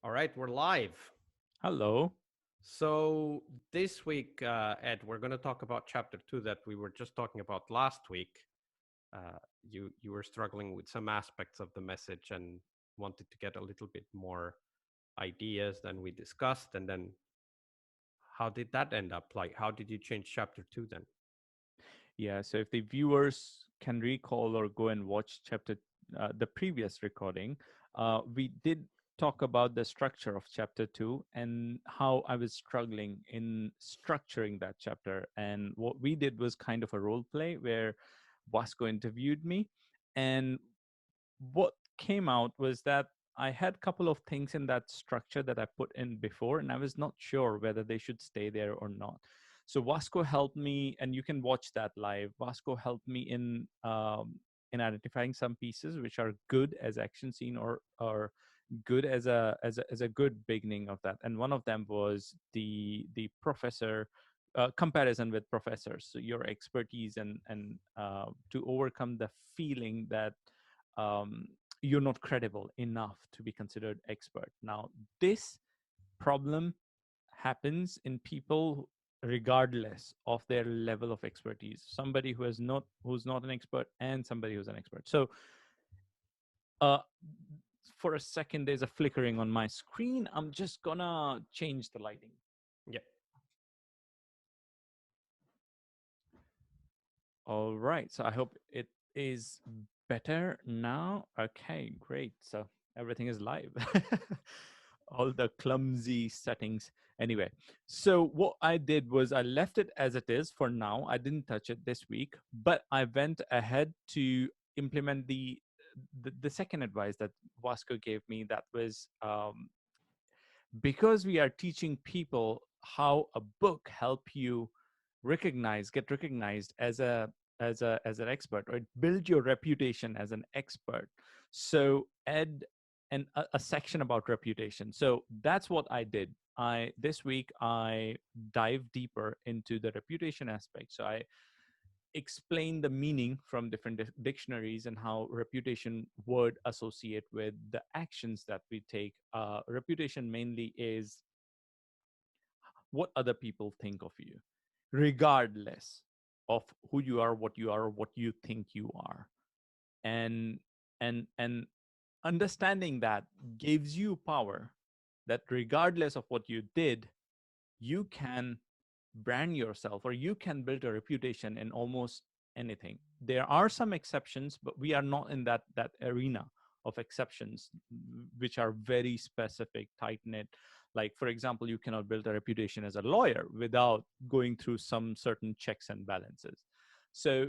All right, we're live. Hello. So this week, Ed, we're going to talk about chapter 2 that we were just talking about last week. You were struggling with some aspects of the message and wanted to get a little bit more ideas than we discussed. And then how did that end up? Like, how did you change chapter 2 then? Yeah, so if the viewers can recall or go and watch the previous recording, we did talk about the structure of chapter 2 and how I was struggling in structuring that chapter. And what we did was kind of a role play where Vasco interviewed me. And what came out was that I had a couple of things in that structure that I put in before, and I was not sure whether they should stay there or not. So Vasco helped me, and you can watch that live. Vasco helped me in identifying some pieces which are good as action scene or good as a good beginning of that. And one of them was the professor comparison with professors. So your expertise and to overcome the feeling that um, you're not credible enough to be considered expert. Now, this problem happens in people regardless of their level of expertise. Somebody who's not an expert and somebody who's an expert. So, uh, for a second, there's a flickering on my screen. I'm just gonna change the lighting. Yeah. All right. So I hope it is better now. Okay, great. So everything is live. All the clumsy settings. Anyway, so what I did was I left it as it is for now. I didn't touch it this week, but I went ahead to implement the second advice that Vasco gave me. That was because we are teaching people how a book help you get recognized as an expert, or build your reputation as an expert. So add a section about reputation. So that's what I did. I this week I dive deeper into the reputation aspect. So I explain the meaning from different dictionaries and how reputation word associate with the actions that we take. Reputation mainly is what other people think of you, regardless of who you are, what you are, or what you think you are. And and understanding that gives you power, that regardless of what you did, you can brand yourself or you can build a reputation in almost anything. There are some exceptions, but we are not in that arena of exceptions, which are very specific, tight knit. Like, for example, you cannot build a reputation as a lawyer without going through some certain checks and balances. So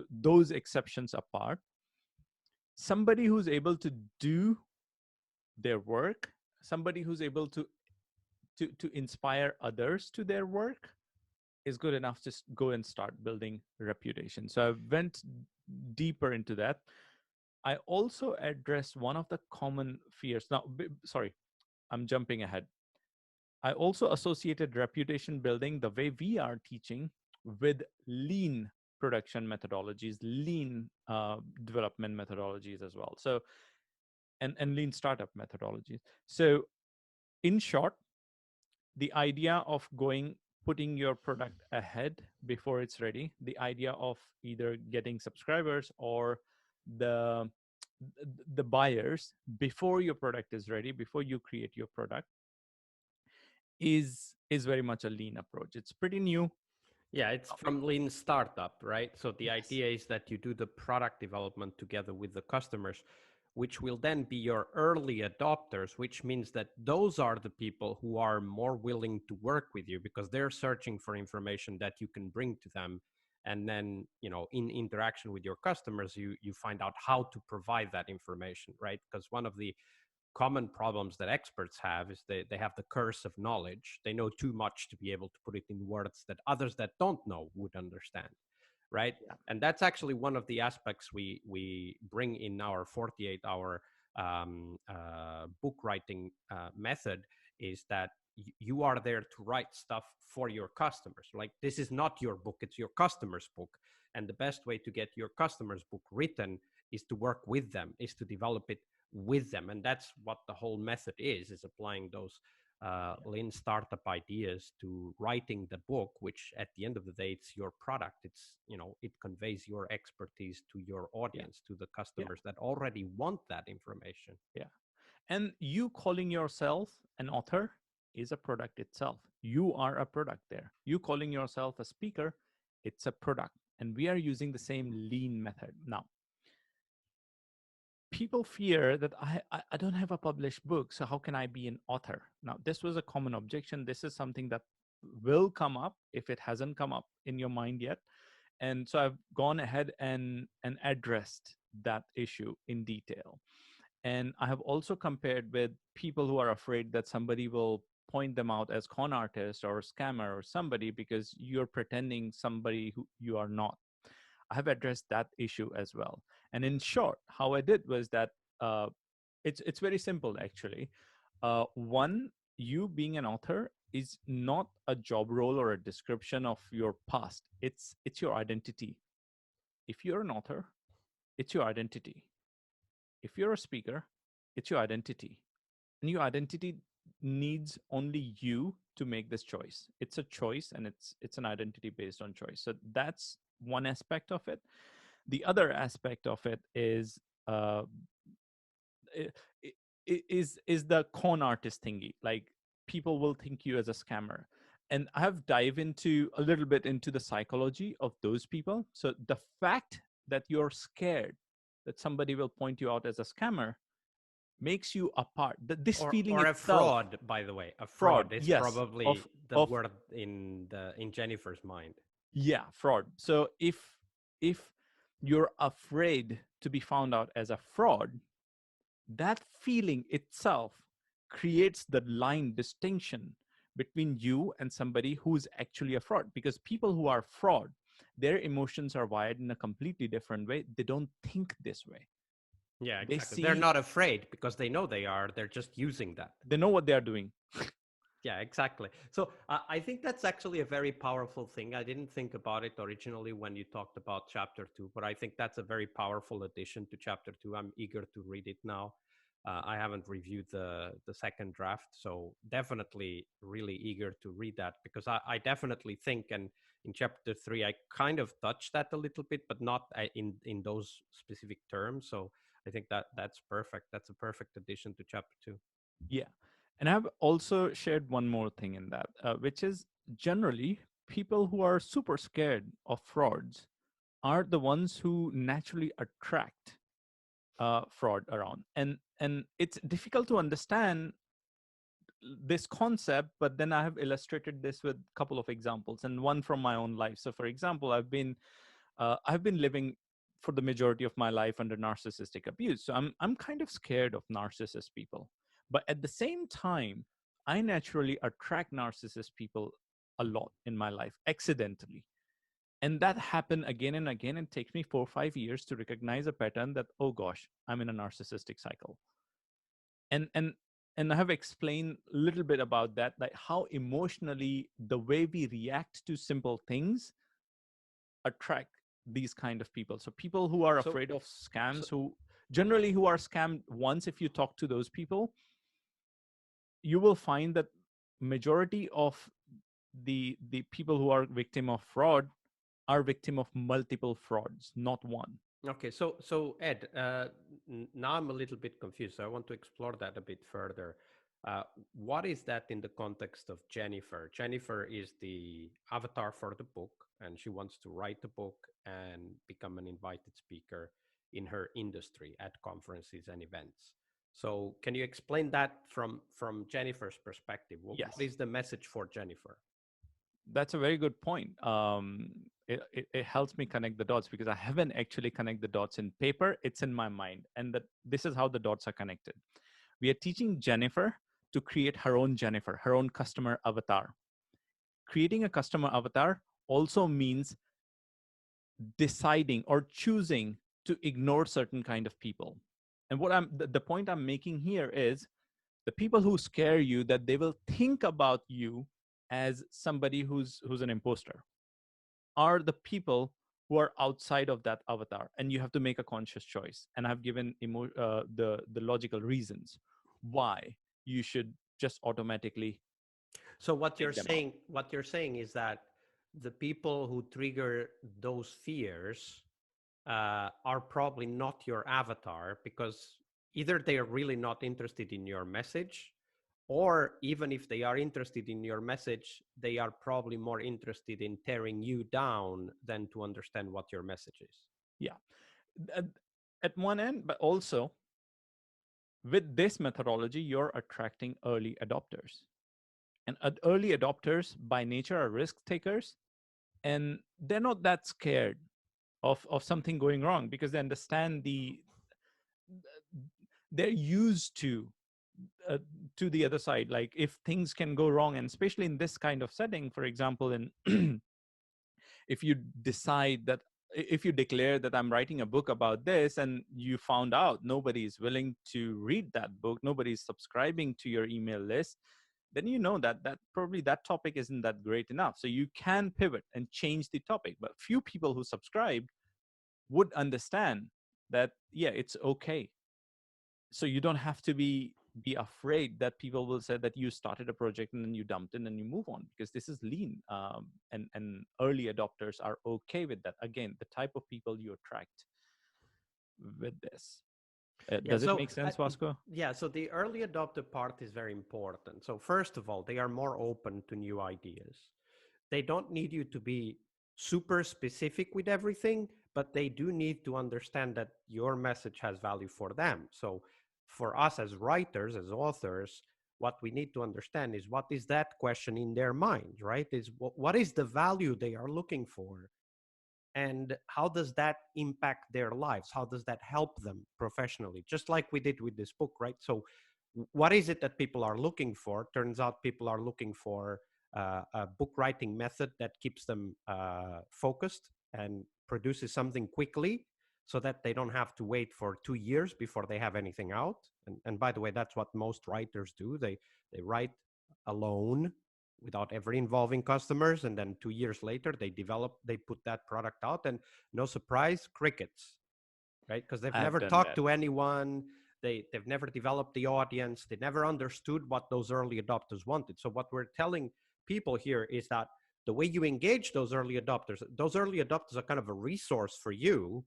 those exceptions apart, somebody who's able to do their work, somebody who's able to inspire others to their work, is good enough to go and start building reputation. So I went deeper into that. I also addressed one of the common fears. Now, sorry, I'm jumping ahead. I also associated reputation building, the way we are teaching, with lean production methodologies, lean development methodologies as well. So, and lean startup methodologies. So, in short, the idea of putting your product ahead before it's ready, the idea of either getting subscribers or the the buyers before your product is ready, before you create your product, is very much a lean approach. It's pretty new. Yeah, it's from lean startup, right? So the Yes. idea is that you do the product development together with the customers, which will then be your early adopters, which means that those are the people who are more willing to work with you because they're searching for information that you can bring to them. And then, in interaction with your customers, you find out how to provide that information, right? Because one of the common problems that experts have is they have the curse of knowledge. They know too much to be able to put it in words that others that don't know would understand, right? Yeah. And that's actually one of the aspects we bring in our 48-hour book writing method, is that you are there to write stuff for your customers. Like, this is not your book, it's your customer's book. And the best way to get your customer's book written is to work with them, is to develop it with them. And that's what the whole method is applying those lean startup ideas to writing the book, which at the end of the day, it's your product. It's, it conveys your expertise to your Yeah. audience, to the Yeah. customers that already want that information. Yeah. And you calling yourself an author is a product itself. You are a product there. You calling yourself a speaker, it's a product. And we are using the same lean method. Now, people fear that I don't have a published book, so how can I be an author? Now, this was a common objection. This is something that will come up if it hasn't come up in your mind yet. And so I've gone ahead and addressed that issue in detail. And I have also compared with people who are afraid that somebody will point them out as con artist or scammer or somebody because you're pretending somebody who you are not. I have addressed that issue as well. And in short, how I did was that uh, it's very simple actually. One, you being an author is not a job role or a description of your past. It's your identity. If you're an author, it's your identity. If you're a speaker, it's your identity. And your identity needs only you to make this choice. It's a choice, and it's an identity based on choice. So that's one aspect of it. The other aspect of it is uh, i- is the con artist thingy. Like, people will think you as a scammer, and I have dive into a little bit into the psychology of those people. So the fact that you're scared that somebody will point you out as a scammer makes you apart. This feeling Or a itself, fraud, by the way. A fraud, fraud is yes, probably the of word in Jennifer's mind. yeah, fraud. So if you're afraid to be found out as a fraud, that feeling itself creates the line distinction between you and somebody who's actually a fraud. Because people who are fraud, their emotions are wired in a completely different way. They don't think this way. Yeah, They exactly. They're see, not afraid because they know they are. They're just using that. they know what they are doing. Yeah, exactly. So I think that's actually a very powerful thing. I didn't think about it originally when you talked about chapter 2, but I think that's a very powerful addition to chapter 2. I'm eager to read it now. I haven't reviewed the second draft, so definitely really eager to read that, because I definitely think, and in chapter 3 I kind of touched that a little bit, but not in those specific terms. So I think that's perfect. That's a perfect addition to chapter 2. Yeah. And I've also shared one more thing in that, which is generally people who are super scared of frauds are the ones who naturally attract fraud around. And it's difficult to understand this concept, but then I have illustrated this with a couple of examples, and one from my own life. So, for example, I've been living for the majority of my life under narcissistic abuse. So I'm kind of scared of narcissist people. But at the same time, I naturally attract narcissist people a lot in my life accidentally. And that happened again and again. It takes me 4 or 5 years to recognize a pattern that, oh gosh, I'm in a narcissistic cycle. And I have explained a little bit about that, like how emotionally the way we react to simple things attract these kind of people. So people who are So, afraid of so scams, who generally who are scammed once, if you talk to those people, you will find that majority of the people who are victim of fraud are victim of multiple frauds, not one. okay, so Ed, now I'm a little bit confused. So I want to explore that a bit further. What is that in the context of Jennifer? Jennifer is the avatar for the book, and she wants to write the book and become an invited speaker in her industry at conferences and events. So can you explain that from Jennifer's perspective? What Yes, is the message for Jennifer? that's a very good point. It helps me connect the dots because I haven't actually connect the dots in paper. It's in my mind, and that this is how the dots are connected. We are teaching Jennifer to create her own Jennifer, her own customer avatar. Creating a customer avatar also means deciding or choosing to ignore certain kind of people. And what the point I'm making here is the people who scare you, that they will think about you as somebody who's an imposter, are the people who are outside of that avatar, and you have to make a conscious choice. And I've given the logical reasons why you should just automatically So take them out. what you're saying is that the people who trigger those fears are probably not your avatar, because either they are really not interested in your message, or even if they are interested in your message, they are probably more interested in tearing you down than to understand what your message is. Yeah, at, at one end, but also with this methodology, you're attracting early adopters. And early adopters by nature are risk takers, and they're not that scared of something going wrong because they understand they're used uh, to the other side. Like if things can go wrong, and especially in this kind of setting, for example, in if you decide that, if you declare that I'm writing a book about this and you found out nobody is willing to read that book, nobody is subscribing to your email list, then you know that probably that topic isn't that great enough. So you can pivot and change the topic. But few people who subscribed would understand that, yeah, it's okay. So you don't have to be afraid that people will say that you started a project and then you dumped it and you move on, because this is lean. And early adopters are okay with that. Again, the type of people you attract with this. Yeah, Does it so make sense, Vasco? yeah, so the early adopter part is very important. So first of all, they are more open to new ideas. They don't need you to be super specific with everything, but they do need to understand that your message has value for them. So for us as writers, as authors, what we need to understand is what is that question in their mind, right? Is what is the value they are looking for? And how does that impact their lives? How does that help them professionally? Just like we did with this book, right? So what is it that people are looking for? Turns out people are looking for a book writing method that keeps them focused and produces something quickly, so that they don't have to wait for 2 years before they have anything out. And by the way, that's what most writers do. They write alone without ever involving customers, and then 2 years later they put that product out, and no surprise, crickets, right? Because they've I've never done talked that. to anyone. They've never developed the audience. They never understood what those early adopters wanted. So what we're telling people here is that the way you engage those early adopters are kind of a resource for you.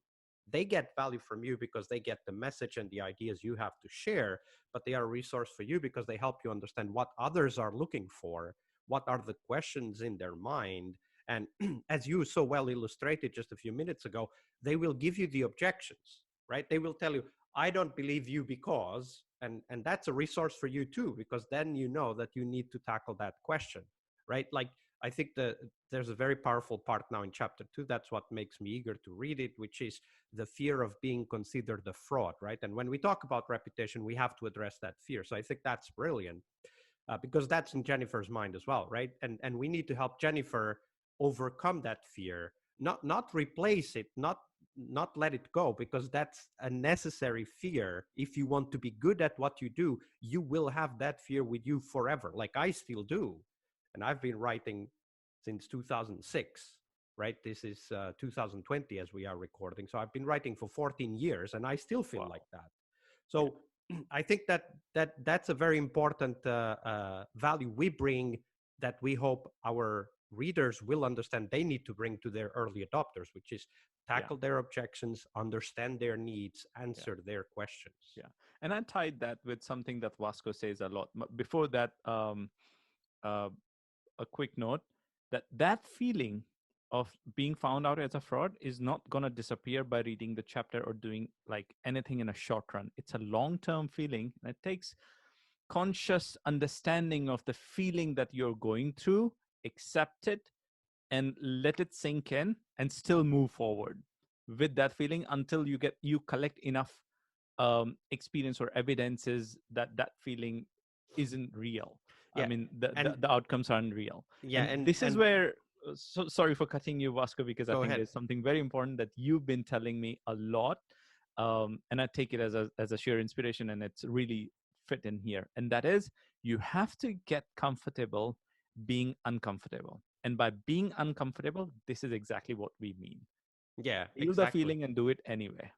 They get value from you because they get the message and the ideas you have to share, but they are a resource for you because they help you understand what others are looking for, what are the questions in their mind. And as you so well illustrated just a few minutes ago, they will give you the objections, right? They will tell you, I don't believe you because, and that's a resource for you too, because then you know that you need to tackle that question, right? Like, I think there's a very powerful part now in chapter 2. That's what makes me eager to read it, which is the fear of being considered a fraud, right? And when we talk about reputation, we have to address that fear. So I think that's brilliant, because that's in Jennifer's mind as well, right? And we need to help Jennifer overcome that fear, not replace it, not let it go, because that's a necessary fear. If you want to be good at what you do, you will have that fear with you forever, like I still do. And I've been writing since 2006, right? This is 2020 as we are recording, so I've been writing for 14 years and I still feel like Wow. that. Yeah. So I think that's a very important value we bring, that we hope our readers will understand they need to bring to their early adopters, which is Yeah. tackle their objections, understand their needs, Yeah. answer their questions. Yeah. And I tied that with something that Vasco says a lot. Before that, uh, a quick note that that feeling of being found out as a fraud is not going to disappear by reading the chapter or doing like anything in a short run. It's a long term feeling, and it takes conscious understanding of the feeling that you're going through, accept it, and let it sink in, and still move forward with that feeling until you collect enough experience or evidences that that feeling isn't real. I Yeah, mean, the, and the the outcomes are unreal. yeah, And this is and where, so sorry for cutting you, Vasco, because I go think ahead. there's something very important that you've been telling me a lot, and I take it as a sheer inspiration, and it's really fit in here. And that is, you have to get comfortable being uncomfortable. And by being uncomfortable, this is exactly what we mean. Yeah, Feel the exactly. feeling and do it anyway.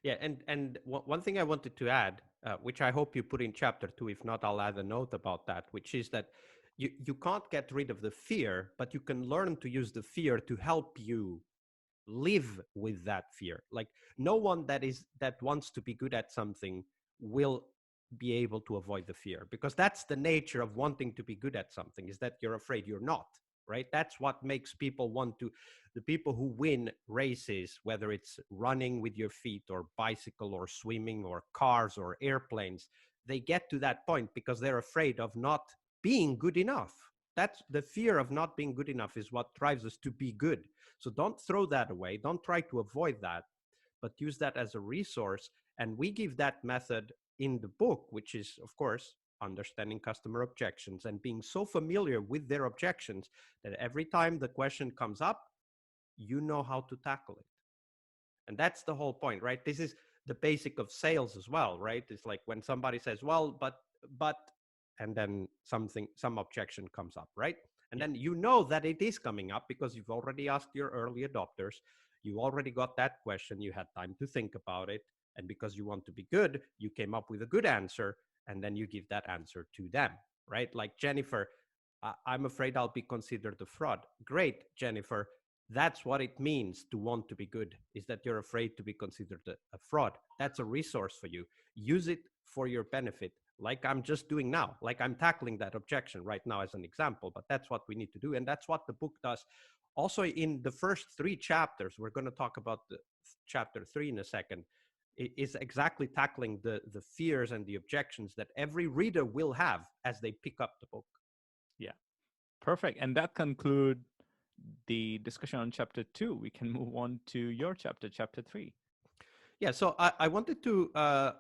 Yeah, and one thing I wanted to add, which I hope you put in chapter 2. If not, I'll add a note about that, which is that you can't get rid of the fear, but you can learn to use the fear to help you live with that fear. Like, no one that wants to be good at something will be able to avoid the fear, because that's the nature of wanting to be good at something, is that you're afraid you're not, right? That's what makes people want to. The people who win races, whether it's running with your feet or bicycle or swimming or cars or airplanes, they get to that point because they're afraid of not being good enough. That's the fear of not being good enough is what drives us to be good. So don't throw that away. Don't try to avoid that, but use that as a resource. And we give that method in the book, which is, of course, understanding customer objections and being so familiar with their objections that every time the question comes up, you know how to tackle it. And that's the whole point, right? This is the basic of sales as well, right? It's like when somebody says, well, but, and then some objection comes up, right? And Yeah. then you know that it is coming up because you've already asked your early adopters. You already got that question. You had time to think about it. And because you want to be good, you came up with a good answer. And then you give that answer to them, right? Like Jennifer, I'm afraid I'll be considered a fraud. Great, Jennifer. That's what it means to want to be good, is that you're afraid to be considered a fraud. That's a resource for you. Use it for your benefit, like I'm just doing now. Like I'm tackling that objection right now as an example, but that's what we need to do. And that's what the book does. Also, in the first 3 chapters, we're going to talk about the chapter 3 in a second, is exactly tackling the fears and the objections that every reader will have as they pick up the book. Yeah. Perfect. And that conclude the discussion on chapter 2. We can move on to your chapter, chapter 3. Yeah, so I wanted to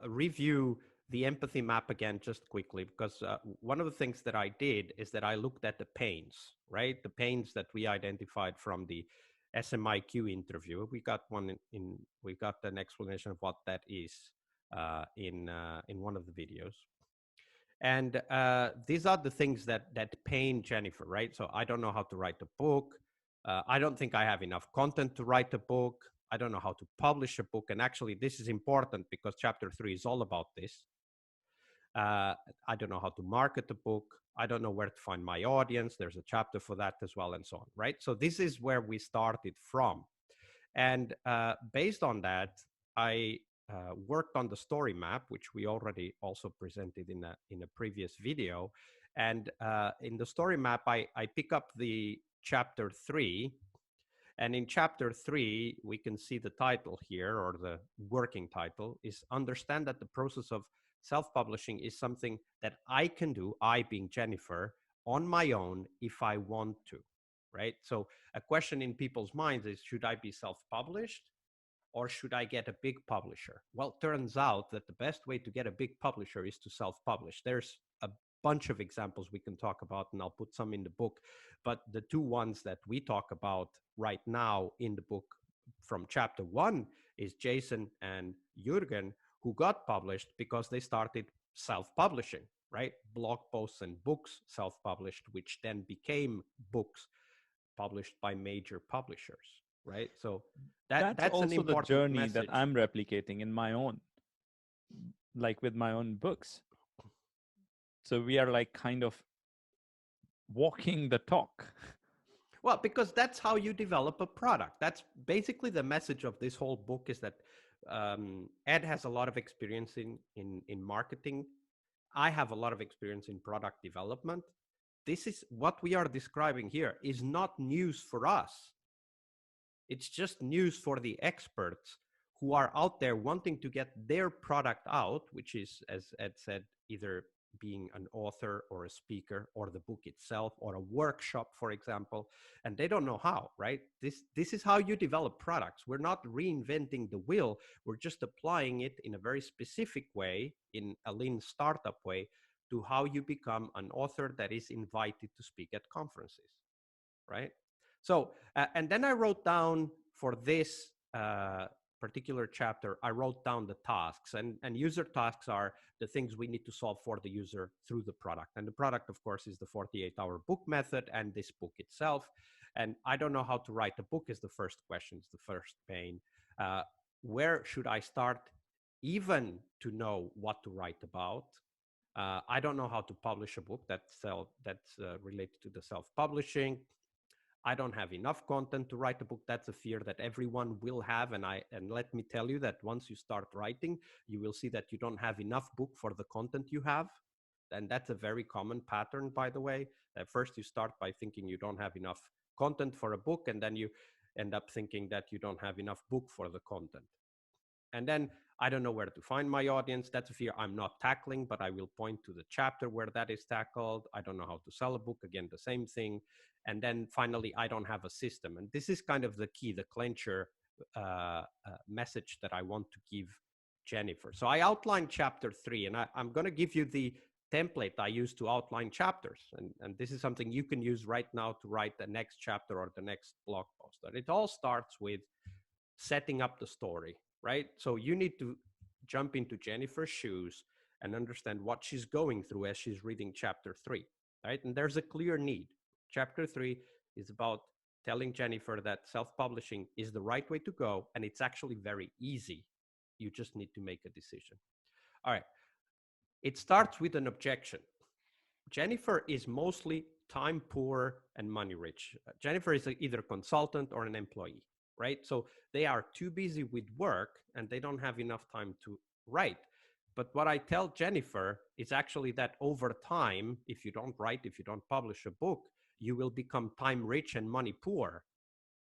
review the empathy map again just quickly, because one of the things that I did is that I looked at the pains, right? The pains that we identified from the SMIQ interview. We got we got an explanation of what that is in one of the videos. And these are the things that pain Jennifer, right? So I don't know how to write a book. I don't think I have enough content to write a book. I don't know how to publish a book. And actually, this is important because chapter 3 is all about this. I don't know how to market the book. I don't know where to find my audience. There's a chapter for that as well, and so on, right? So this is where we started from. And based on that, I worked on the story map, which we already also presented in a previous video. And in the story map, I pick up the chapter 3. And in chapter 3, we can see the title here, or the working title, is Understand that the process of self-publishing is something that I can do, I being Jennifer, on my own if I want to, right? So a question in people's minds is, should I be self-published or should I get a big publisher? Well, it turns out that the best way to get a big publisher is to self-publish. There's a bunch of examples we can talk about, and I'll put some in the book. But the 2 ones that we talk about right now in the book from chapter 1 is Jason and Jürgen, who got published because they started self-publishing, right? Blog posts and books self-published, which then became books published by major publishers, right? So That's that's an also the important journey that message. I'm replicating in my own, like with my own books. So we are like kind of walking the talk. Well, because that's how you develop a product. That's basically the message of this whole book, is that Ed has a lot of experience in marketing. I have a lot of experience in product development. This is what we are describing here is not news for us. It's just news for the experts who are out there wanting to get their product out, which is, as Ed said, either being an author or a speaker or the book itself or a workshop, for example, and they don't know how, right? This is how you develop products. We're not reinventing the wheel. We're just applying it in a very specific way, in a lean startup way, to how you become an author that is invited to speak at conferences, right? So, and then I wrote down for this particular chapter, I wrote down the tasks, and user tasks are the things we need to solve for the user through the product. And the product, of course, is the 48-hour book method and this book itself. And I don't know how to write a book is the first question, is the first pain. Uh, where should I start even to know what to write about? I don't know how to publish a book that's related to the self-publishing. I don't have enough content to write a book. That's a fear that everyone will have. And let me tell you that once you start writing, you will see that you don't have enough book for the content you have. And that's a very common pattern, by the way. At first you start by thinking you don't have enough content for a book, and then you end up thinking that you don't have enough book for the content. And then I don't know where to find my audience. That's a fear I'm not tackling, but I will point to the chapter where that is tackled. I don't know how to sell a book. Again, the same thing. And then finally, I don't have a system. And this is kind of the key, the clincher message that I want to give Jennifer. So I outlined chapter 3, and I'm going to give you the template I use to outline chapters. And this is something you can use right now to write the next chapter or the next blog post. And it all starts with setting up the story, right? So you need to jump into Jennifer's shoes and understand what she's going through as she's reading chapter 3, right? And there's a clear need. Chapter 3 is about telling Jennifer that self-publishing is the right way to go, and it's actually very easy. You just need to make a decision. All right. It starts with an objection. Jennifer is mostly time poor and money rich. Jennifer is either a consultant or an employee, right? So they are too busy with work and they don't have enough time to write. But what I tell Jennifer is actually that over time, if you don't write, if you don't publish a book, you will become time rich and money poor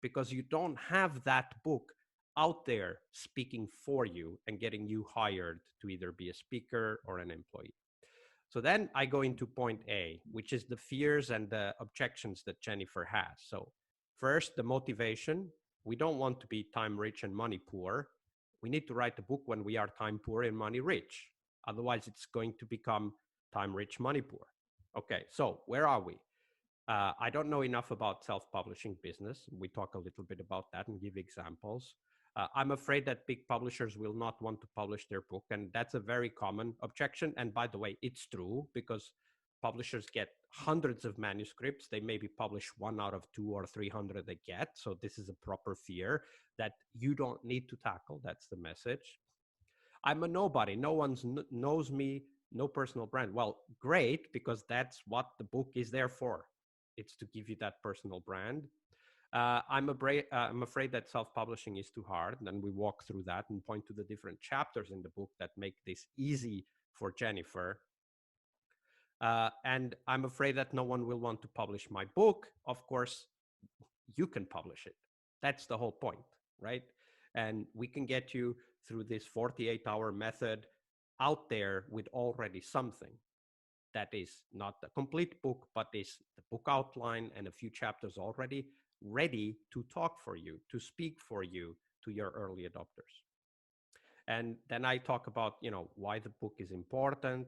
because you don't have that book out there speaking for you and getting you hired to either be a speaker or an employee. So then I go into point A, which is the fears and the objections that Jennifer has. So first, the motivation. We don't want to be time rich and money poor. We need to write a book when we are time poor and money rich. Otherwise, it's going to become time rich, money poor. Okay, so where are we? I don't know enough about self-publishing business. We talk a little bit about that and give examples. I'm afraid that big publishers will not want to publish their book, and that's a very common objection. And by the way, it's true because publishers get hundreds of manuscripts. They maybe publish 1 out of 2 or 300 they get. So this is a proper fear that you don't need to tackle. That's the message. I'm a nobody. No one knows me, no personal brand. Well, great, because that's what the book is there for. It's to give you that personal brand. I'm afraid that self-publishing is too hard. And then we walk through that and point to the different chapters in the book that make this easy for Jennifer. And I'm afraid that no one will want to publish my book. Of course, you can publish it. That's the whole point, right? And we can get you through this 48-hour method out there with already something that is not the complete book, but is the book outline and a few chapters already ready to talk for you, to speak for you to your early adopters. And then I talk about, why the book is important.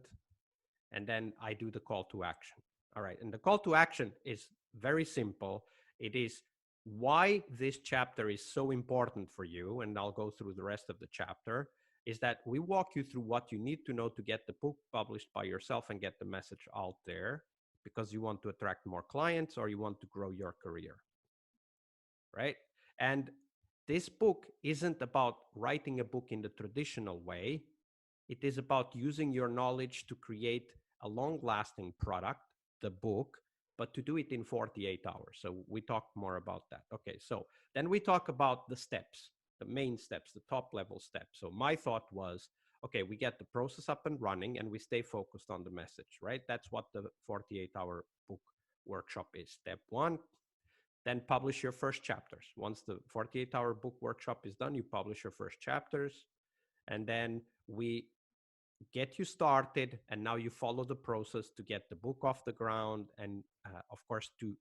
And then I do the call to action. All right. And the call to action is very simple. It is why this chapter is so important for you. And I'll go through the rest of the chapter. Is that we walk you through what you need to know to get the book published by yourself and get the message out there because you want to attract more clients or you want to grow your career, right? And this book isn't about writing a book in the traditional way. It is about using your knowledge to create a long-lasting product, the book, but to do it in 48 hours. So we talk more about that. Okay, so then we talk about the steps, the main steps, the top level steps. So my thought was, okay, we get the process up and running and we stay focused on the message, right? That's what the 48-hour book workshop is. Step 1, then publish your first chapters. Once the 48-hour book workshop is done, you publish your first chapters, and then we get you started, and now you follow the process to get the book off the ground, and of course to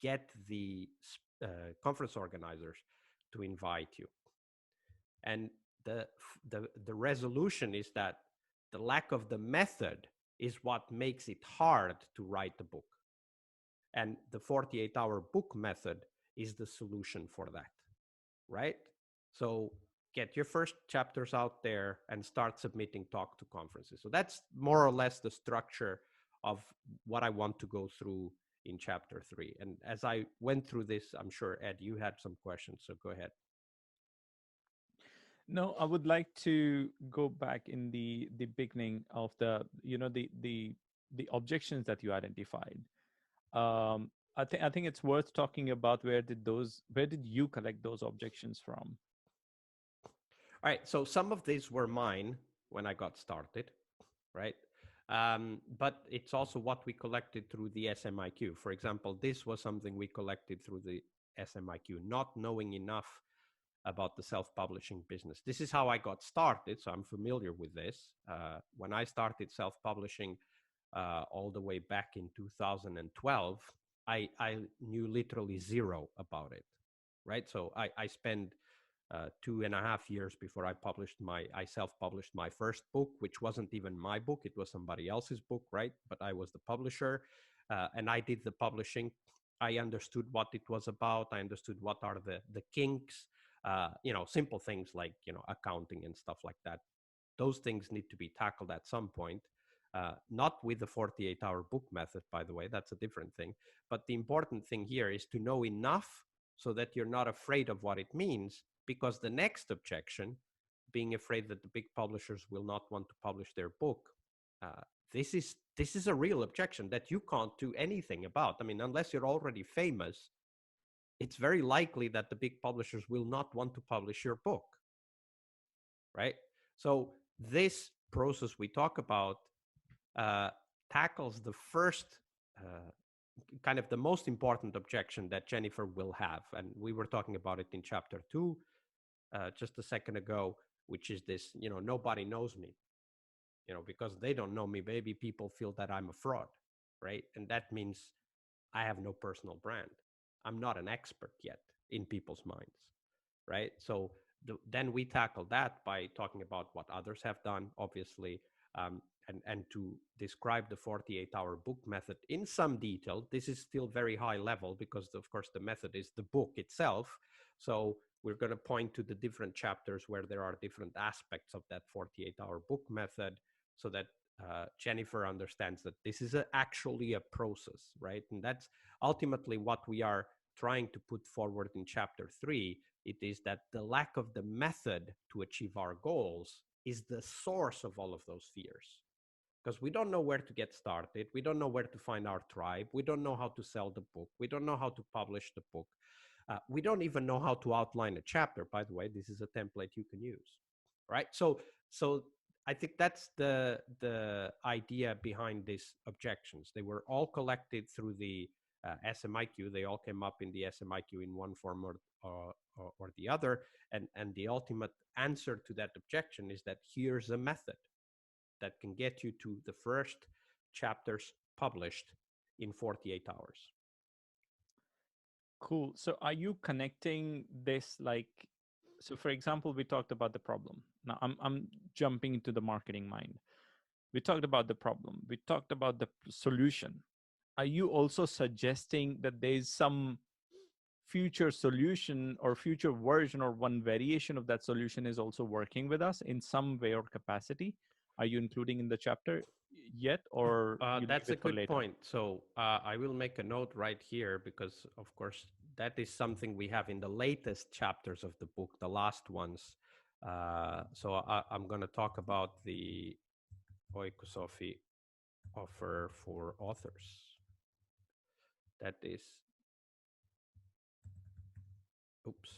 get the conference organizers to invite you. And the resolution is that the lack of the method is what makes it hard to write the book, and the 48-hour book method is the solution for that, right? So get your first chapters out there and start submitting talk to conferences. So that's more or less the structure of what I want to go through in chapter 3. And as I went through this, I'm sure, Ed, you had some questions, so go ahead. No, I would like to go back in the beginning of the, you know, the objections that you identified. I think it's worth talking about where did you collect those objections from? All right, so some of these were mine when I got started, right? But it's also what we collected through the SMIQ. For example, this was something we collected through the SMIQ, not knowing enough about the self-publishing business. This is how I got started, so I'm familiar with this. When I started self-publishing all the way back in 2012, I knew literally zero about it, right? So I spent 2.5 years before I self-published my first book, which wasn't even my book. It was somebody else's book, right? But I was the publisher, and I did the publishing. I understood what it was about. I understood what are the kinks, simple things like, accounting and stuff like that. Those things need to be tackled at some point. Not with the 48-hour book method, by the way, that's a different thing. But the important thing here is to know enough so that you're not afraid of what it means, because the next objection, being afraid that the big publishers will not want to publish their book, uh, this is a real objection that you can't do anything about. I mean, unless you're already famous, it's very likely that the big publishers will not want to publish your book, right? So this process we talk about uh, tackles the first kind of the most important objection that Jennifer will have. And we were talking about it in chapter 2 just a second ago, which is this, nobody knows me, because they don't know me. Maybe people feel that I'm a fraud, right? And that means I have no personal brand. I'm not an expert yet in people's minds, right? So then we tackle that by talking about what others have done, obviously, and to describe the 48-hour book method in some detail. This is still very high level because, of course, the method is the book itself. So we're going to point to the different chapters where there are different aspects of that 48-hour book method so that Jennifer understands that this is actually a process, right? And that's ultimately what we are trying to put forward in chapter 3. It is that the lack of the method to achieve our goals is the source of all of those fears. Because we don't know where to get started. We don't know where to find our tribe. We don't know how to sell the book. We don't know how to publish the book. We don't even know how to outline a chapter. By the way, this is a template you can use, right? So I think that's the idea behind these objections. They were all collected through the SMIQ. They all came up in the SMIQ in one form or the other. And the ultimate answer to that objection is that here's a method that can get you to the first chapters published in 48 hours. Cool. So are you connecting this like, so for example, we talked about the problem. Now I'm jumping into the marketing mind. We talked about the problem. We talked about the solution. Are you also suggesting that there's some future solution or future version or one variation of that solution is also working with us in some way or capacity? Are you including in the chapter yet, or you leave That's a it for good later? point. So I will make a note right here because, of course, that is something we have in the latest chapters of the book, the last ones. I'm going to talk about the Oikosophy offer for authors. That is, oops.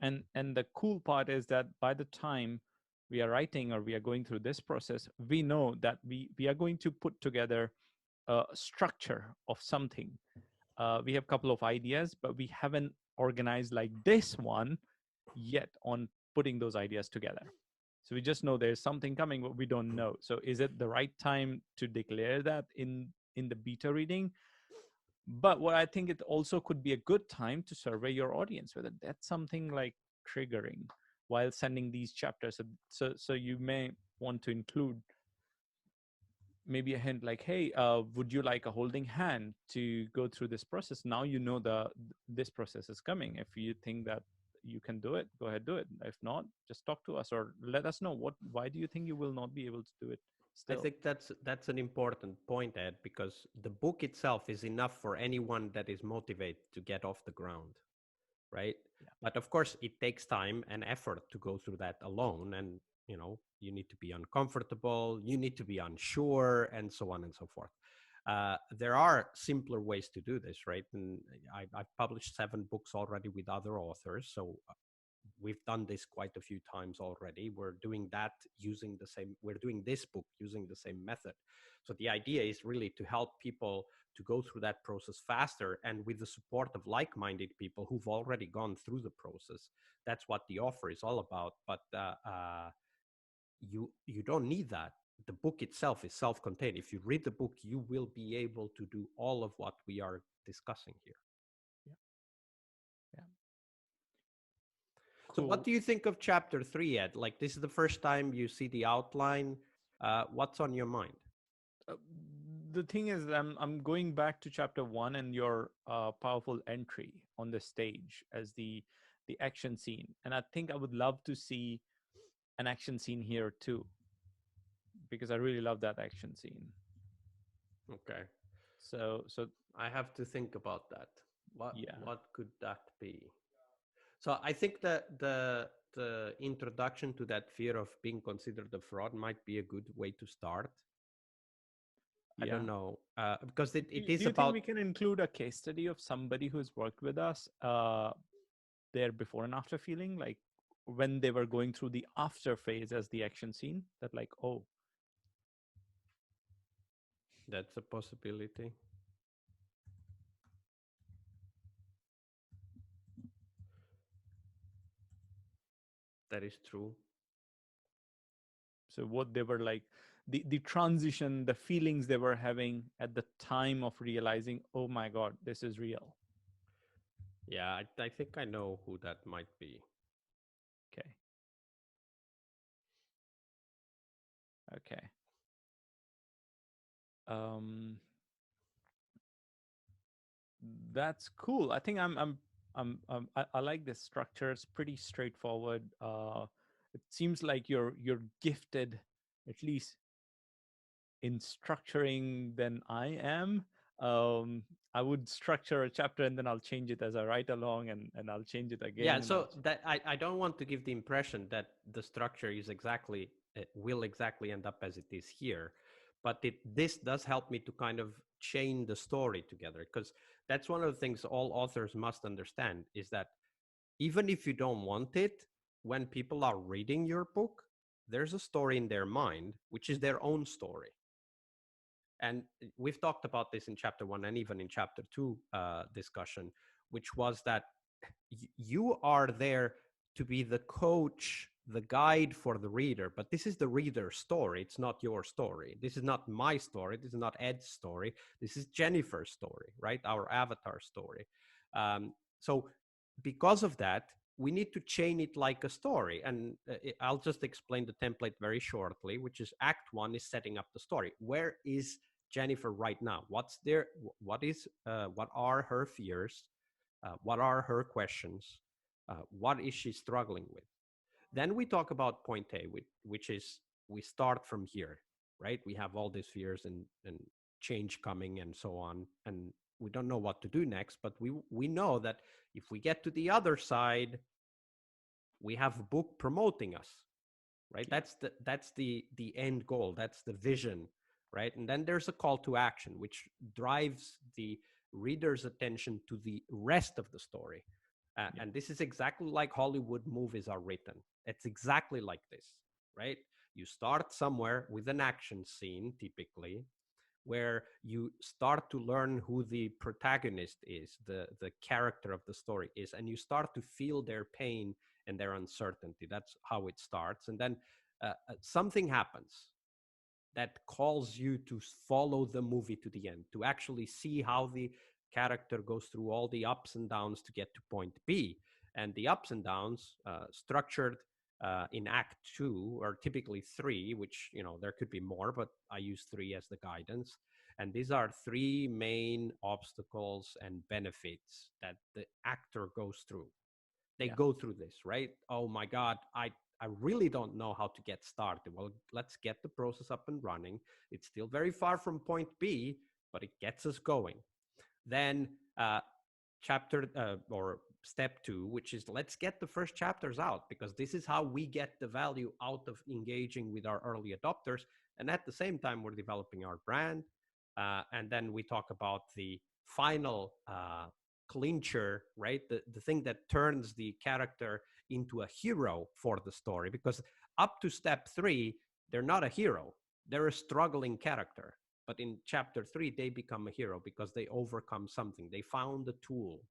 And the cool part is that by the time we are writing or we are going through this process, we know that we are going to put together a structure of something. We have a couple of ideas, but we haven't organized like this one yet on putting those ideas together. So we just know there's something coming, but we don't know. So is it the right time to declare that in the beta reading? But what I think it also could be a good time to survey your audience, whether that's something like triggering while sending these chapters. So you may want to include maybe a hint like, hey, would you like a holding hand to go through this process? Now you know this process is coming. If you think that you can do it, go ahead, do it. If not, just talk to us or let us know why do you think you will not be able to do it. I still. think that's an important point, Ed, because the book itself is enough for anyone that is motivated to get off the ground, right? Yeah. But of course, it takes time and effort to go through that alone, and you need to be uncomfortable, you need to be unsure, and so on and so forth. There are simpler ways to do this, right? And I've published 7 books already with other authors, so we've done this quite a few times already. We're doing this book using the same method. So the idea is really to help people to go through that process faster and with the support of like-minded people who've already gone through the process. That's what the offer is all about. But you don't need that. The book itself is self-contained. If you read the book, you will be able to do all of what we are discussing here. Yeah. Yeah. So what Cool. do you think of chapter 3, Ed? Like, this is the first time you see the outline. What's on your mind? Uh, the thing is, I'm going back to chapter 1 and your powerful entry on the stage as the action scene, and I think I would love to see an action scene here too, because I really love that action scene. Okay. So I have to think about that. yeah, What could that be? So I think that the introduction to that fear of being considered a fraud might be a good way to start. I yeah. don't know, because it Do is you think about we can include a case study of somebody who's worked with us, their before and after feeling, like when they were going through the after phase as the action scene? That like, oh, that's a possibility. That is true. so what they were like, the transition, the feelings they were having at the time of realizing, oh my God, this is real. Yeah, I think I know who that might be. Okay. Okay. Um, that's cool. I think I like this structure. It's pretty straightforward. It seems like you're gifted, at least in structuring, than I am. Um, I would structure a chapter and then I'll change it as I write along, and I'll change it Yeah, again, and so that I don't want to give the impression that the structure is exactly will exactly end up as it is here, but this does help me to kind of chain the story together, because that's one of the things all authors must understand is that even if you don't want it, when people are reading your book, there's a story in their mind which is their own story. And we've talked about this in chapter 1 and even in chapter 2 discussion, which was that you are there to be the coach, the guide for the reader, but this is the reader's story. It's not your story. This is not my story. This is not Ed's story. This is Jennifer's story, right? Our avatar story. So because of that, we need to chain it like a story. And I'll just explain the template very shortly, which is Act 1 is setting up the story. Where is Jennifer right now? What are her fears? What are her questions? What is she struggling with? Then we talk about point A, which is we start from here, right? We have all these fears and change coming and so on, and we don't know what to do next, but we know that if we get to the other side, we have a book promoting us, right? yeah, That's the end goal. That's the vision, right? And then there's a call to action, which drives the reader's attention to the rest of the story. yeah, And this is exactly like Hollywood movies are written. It's exactly like this, right? You start somewhere with an action scene, typically, where you start to learn who the protagonist is, the character of the story is, and you start to feel their pain and their uncertainty. That's how it starts. And then something happens that calls you to follow the movie to the end, to actually see how the character goes through all the ups and downs to get to point B. And the ups and downs, structured in Act 2, are typically 3, which, there could be more, but I use 3 as the guidance. And these are 3 main obstacles and benefits that the actor goes through. They yeah, go through this, right? Oh my God, I really don't know how to get started. Well, let's get the process up and running. It's still very far from point B, but it gets us going. Then chapter or step 2, which is let's get the first chapters out, because this is how we get the value out of engaging with our early adopters. And at the same time, we're developing our brand. And then we talk about the final clincher, right? The thing that turns the character into a hero for the story, because up to step 3, they're not a hero. They're a struggling character. But in chapter 3, they become a hero because they overcome something. They found a tool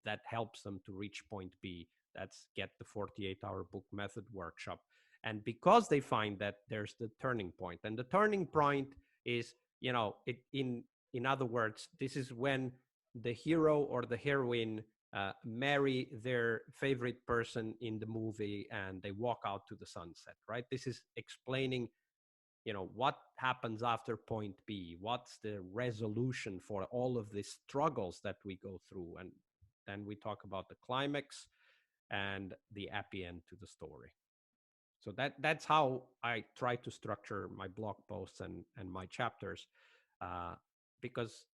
that helps them to reach point B. That's get the 48-hour book method workshop. And because they find that, there's the turning point. And the turning point is, in other words, this is when the hero or the heroine marry their favorite person in the movie and they walk out to the sunset, right? This is explaining what happens after point B, what's the resolution for all of these struggles that we go through. And then we talk about the climax and the happy end to the story. So that's how I try to structure my blog posts and my chapters, because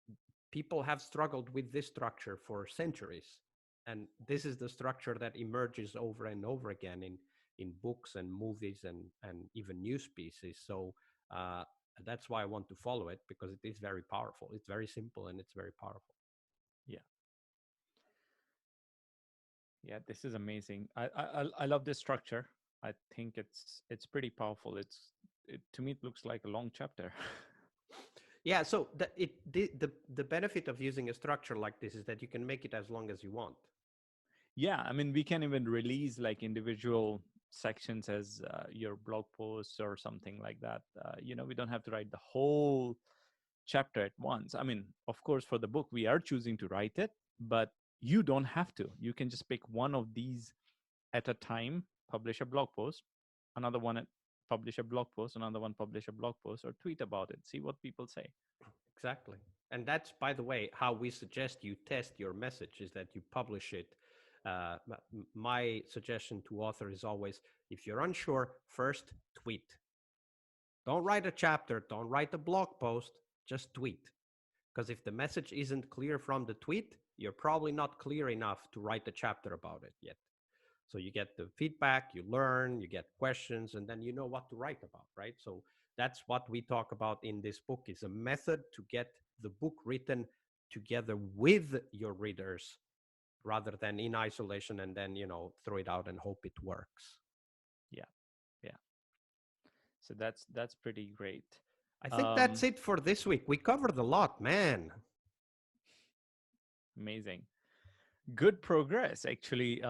people have struggled with this structure for centuries. And this is the structure that emerges over and over again in books and movies and even news pieces. So that's why I want to follow it, because it is very powerful. It's very simple and it's very powerful. Yeah. Yeah, this is amazing. I love this structure. I think it's pretty powerful. To me it looks like a long chapter. Yeah, so the benefit of using a structure like this is that you can make it as long as you want. Yeah, I mean, we can even release like individual sections as your blog posts or something like that. We don't have to write the whole chapter at once. I mean, of course, for the book, we are choosing to write it, but you don't have to. You can just pick one of these at a time, publish a blog post, another one, publish a blog post, another one, publish a blog post, or tweet about it. See what people say. Exactly. And that's, by the way, how we suggest you test your message, is that you publish it. My suggestion to author is always, if you're unsure, first tweet. Don't write a chapter, don't write a blog post, just tweet. Because if the message isn't clear from the tweet, you're probably not clear enough to write a chapter about it yet. So you get the feedback, you learn, you get questions, and then you know what to write about, right? So that's what we talk about in this book, is a method to get the book written together with your readers rather than in isolation and then, throw it out and hope it works. Yeah. Yeah. So that's pretty great. I think that's it for this week. We covered a lot, man. Amazing. Good progress, actually.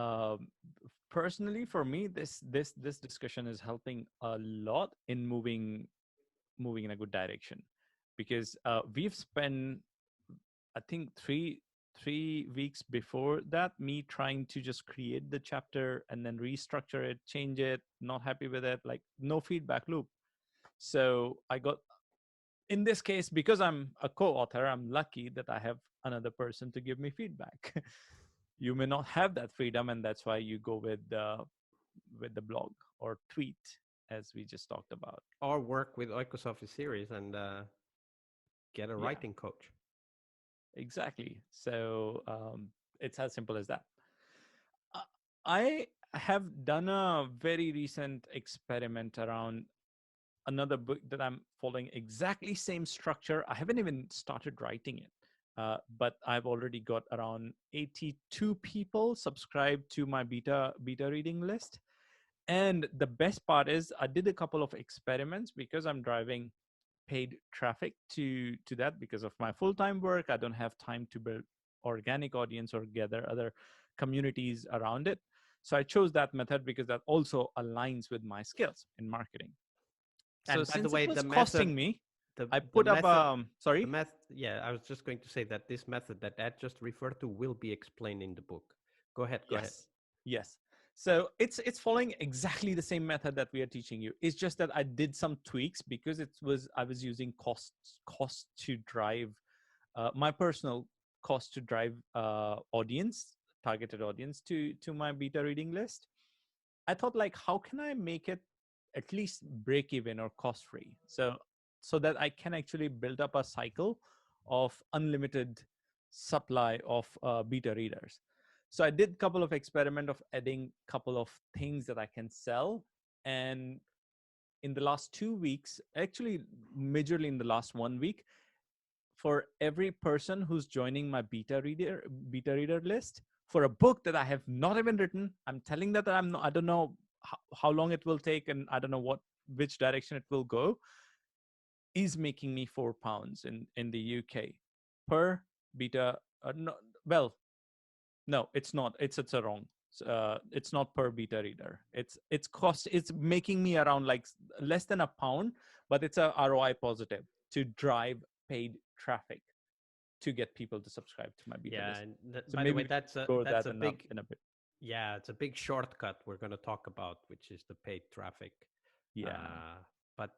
Personally, for me, this discussion is helping a lot in moving in a good direction, because we've spent, I think, three weeks before that, me trying to just create the chapter and then restructure it, change it, not happy with it, like no feedback loop. So I got, in this case, because I'm a co-author, I'm lucky that I have another person to give me feedback. You may not have that freedom, and that's why you go with the blog or tweet, as we just talked about, or work with Oikos Office Series and get a writing coach. Exactly. So it's as simple as that. I have done a very recent experiment around another book that I'm following exactly same structure. I haven't even started writing it. But I've already got around 82 people subscribed to my beta reading list. And the best part is I did a couple of experiments, because I'm driving paid traffic to that because of my full-time work. I don't have time to build organic audience or gather other communities around it. So I chose that method because that also aligns with my skills in marketing. So And by the since way, it was the costing method, me, the I put method, up sorry. Yeah, I was just going to say that this method that Ed just referred to will be explained in the book. Go ahead. Yes. So it's following exactly the same method that we are teaching you. It's just that I did some tweaks, because I was using cost to drive my personal cost to drive audience, targeted audience to my beta reading list. I thought like, how can I make it at least break even or cost free? So that I can actually build up a cycle of unlimited supply of beta readers. So I did a couple of experiment of adding couple of things that I can sell. And in the last 2 weeks, actually majorly in the last 1 week, for every person who's joining my beta reader list for a book that I have not even written, I'm telling that I'm not, I don't know how long it will take, and I don't know which direction it will go, is making me £4 in the UK per beta. No, well, no, it's not. It's a wrong. It's not per beta reader. It's making me around like less than £1, but it's a ROI positive to drive paid traffic to get people to subscribe to my beta Yeah, list. and So by the maybe way, we can explore that's that a big, in a bit. yeah, it's a big shortcut we're going to talk about, which is the paid traffic. Yeah, But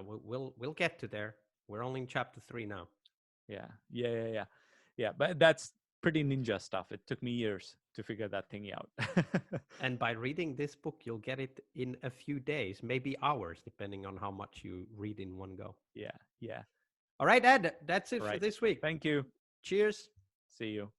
we'll get to there. We're only in chapter 3 now. yeah. But that's pretty ninja stuff. It took me years to figure that thing out. And by reading this book, you'll get it in a few days, maybe hours, depending on how much you read in one go. Yeah. All right, Ed, that's it for Right. this week. Thank you. Cheers. See you.